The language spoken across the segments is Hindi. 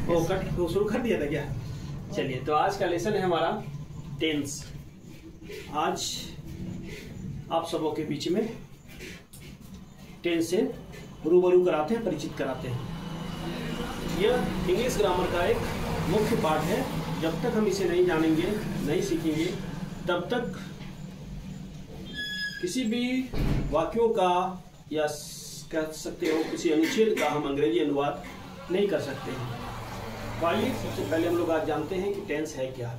वो शुरू कर दिया था क्या? चलिए, तो आज का लेसन है हमारा टेंस। आज आप सबों के बीच में टेंस से रूबरू कराते हैं, परिचित कराते हैं। यह इंग्लिश ग्रामर का एक मुख्य पार्ट है। जब तक हम इसे नहीं जानेंगे, नहीं सीखेंगे, तब तक किसी भी वाक्यों का या कह सकते हो किसी अनुच्छेद का हम अंग्रेजी अनुवाद नहीं कर सकते हैं। आइए सबसे पहले हम लोग आज जानते हैं कि टेंस है क्या।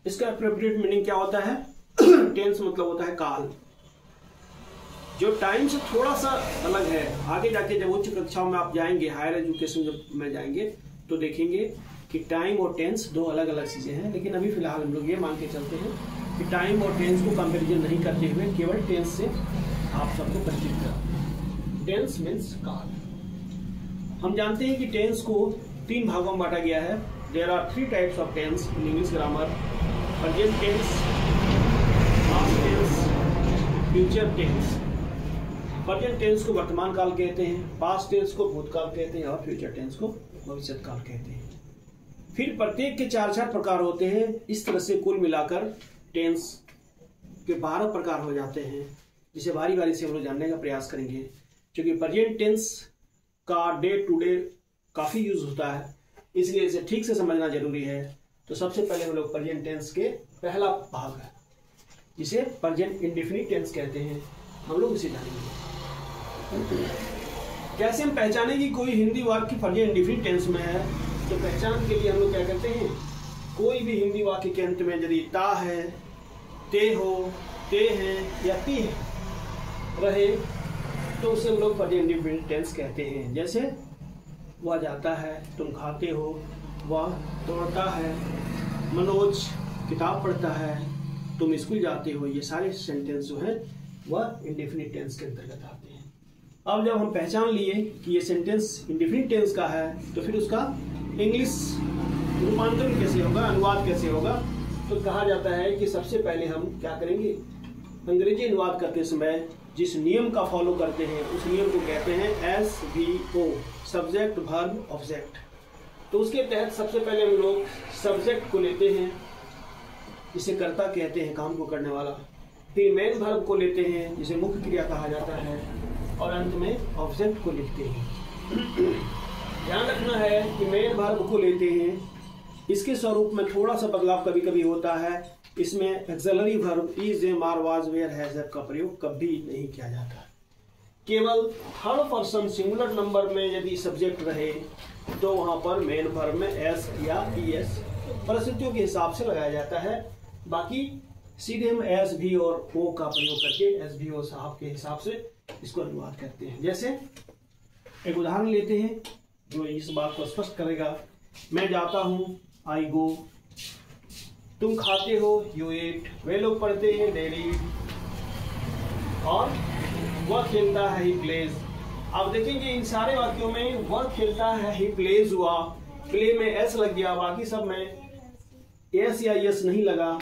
इसका एप्रोप्रिएट मीनिंग क्या होता है? टेंस मतलब होता है काल, जो टाइम से थोड़ा सा अलग है। आगे जाके जब उच्च कक्षाओं में आप जाएंगे, हायर एजुकेशन जब में जाएंगे, तो देखेंगे कि टाइम और टेंस दो अलग अलग चीजें हैं। लेकिन अभी फिलहाल हम लोग ये मान के चलते हैं कि टाइम और टेंस को कंपेरिजन नहीं करते हुए केवल टेंस से आप सबको परिचित करा। टेंस मीन्स काल। हम जानते हैं कि टेंस को 3 भागों में बांटा गया है। There are 3 types of tense in English grammar: present tense, past tense, future tense. Present tense को वर्तमान काल कहते हैं, पास्ट टेंस को भूतकाल कहते हैं और फ्यूचर टेंस को भविष्य काल कहते हैं। फिर प्रत्येक के 4 प्रकार होते हैं। इस तरह से कुल मिलाकर टेंस के 12 प्रकार हो जाते हैं, जिसे बारी बारी से हम लोग जानने का प्रयास करेंगे। क्योंकि प्रेजेंट टेंस का डे टू डे काफी यूज होता है, इसलिए इसे ठीक से समझना जरूरी है। तो सबसे पहले हम लोग प्रेजेंट टेंस के पहला भाग है, जिसे प्रेजेंट इंडेफिनिट टेंस कहते हैं, हम लोग इसे जानेंगे। कैसे हम पहचाने कि कोई हिंदी वाक्य प्रेजेंट इंडेफिनिट टेंस में है? तो पहचान के लिए हम लोग क्या करते हैं, कोई भी हिंदी वाक्य के अंत में यदि ता है, ते हो, ते हैं या ती रहे, तो उसे हम लोग प्रेजेंट इंडेफिनिट टेंस कहते हैं। जैसे वह जाता है, तुम खाते हो, वह दौड़ता है, मनोज किताब पढ़ता है, तुम स्कूल जाते हो। ये सारे सेंटेंस जो हैं वह इंडेफिनिट टेंस के अंतर्गत आते हैं। अब जब हम पहचान लिए कि ये सेंटेंस इंडेफिनिट टेंस का है, तो फिर उसका इंग्लिश रूपांतरण कैसे होगा, अनुवाद कैसे होगा? तो कहा जाता है कि सबसे पहले हम क्या करेंगे, अंग्रेजी अनुवाद करते समय जिस नियम का फॉलो करते हैं उस नियम को कहते हैं SVO, सब्जेक्ट वर्ब ऑब्जेक्ट। तो उसके तहत सबसे पहले हम लोग सब्जेक्ट को लेते हैं, जिसे कर्ता कहते हैं, काम को करने वाला। फिर मेन वर्ब को लेते हैं, जिसे मुख्य क्रिया कहा जाता है, और अंत में ऑब्जेक्ट को लिखते हैं। ध्यान रखना है कि मेन वर्ब को लेते हैं, इसके स्वरूप में थोड़ा सा बदलाव कभी कभी होता है। इसमें auxiliary verb is, am, are, was, were, has, have का प्रयोग कभी नहीं किया जाता। केवल थर्ड पर्सन सिंगुलर नंबर में यदि सब्जेक्ट रहे तो वहां पर मेन वर्ब में एस या ईएस परिस्थितियों के हिसाब से लगाया जाता है। बाकी सीधे हम एस भी और ओ का प्रयोग करके एस भी और साहब के हिसाब से इसको अनुवाद करते हैं। जैसे एक उदाहरण लेते हैं जो इस बात को स्पष्ट करेगा। मैं जाता हूँ, आई गो। तुम खाते हो, यू ईट। वे लोग पढ़ते हैं, दे रीड। और वह खेलता है, ही प्लेज। अब देखेंगे इन सारे वाक्यों में वह खेलता है, ही प्लेज हुआ, प्ले में एस लग गया, बाकी सब में एस या यस नहीं लगा।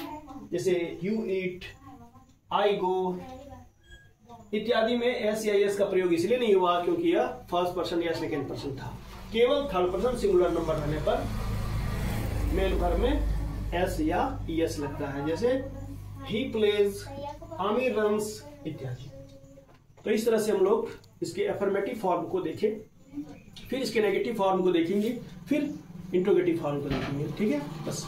जैसे यू ईट, आई गो इत्यादि में एस या यस का प्रयोग इसलिए नहीं हुआ क्योंकि यह फर्स्ट पर्सन या सेकेंड पर्सन था। केवल थर्ड पर्सन सिंगुलर नंबर रहने पर मेन वर्ब में एस या ईएस लगता है। जैसे ही प्लेज, आमिर रन्स इत्यादि। तो इस तरह से हम लोग इसके अफर्मेटिव फॉर्म को देखें, फिर इसके नेगेटिव फॉर्म को देखेंगे, फिर इंट्रोगेटिव फॉर्म को देखेंगे। ठीक है, बस।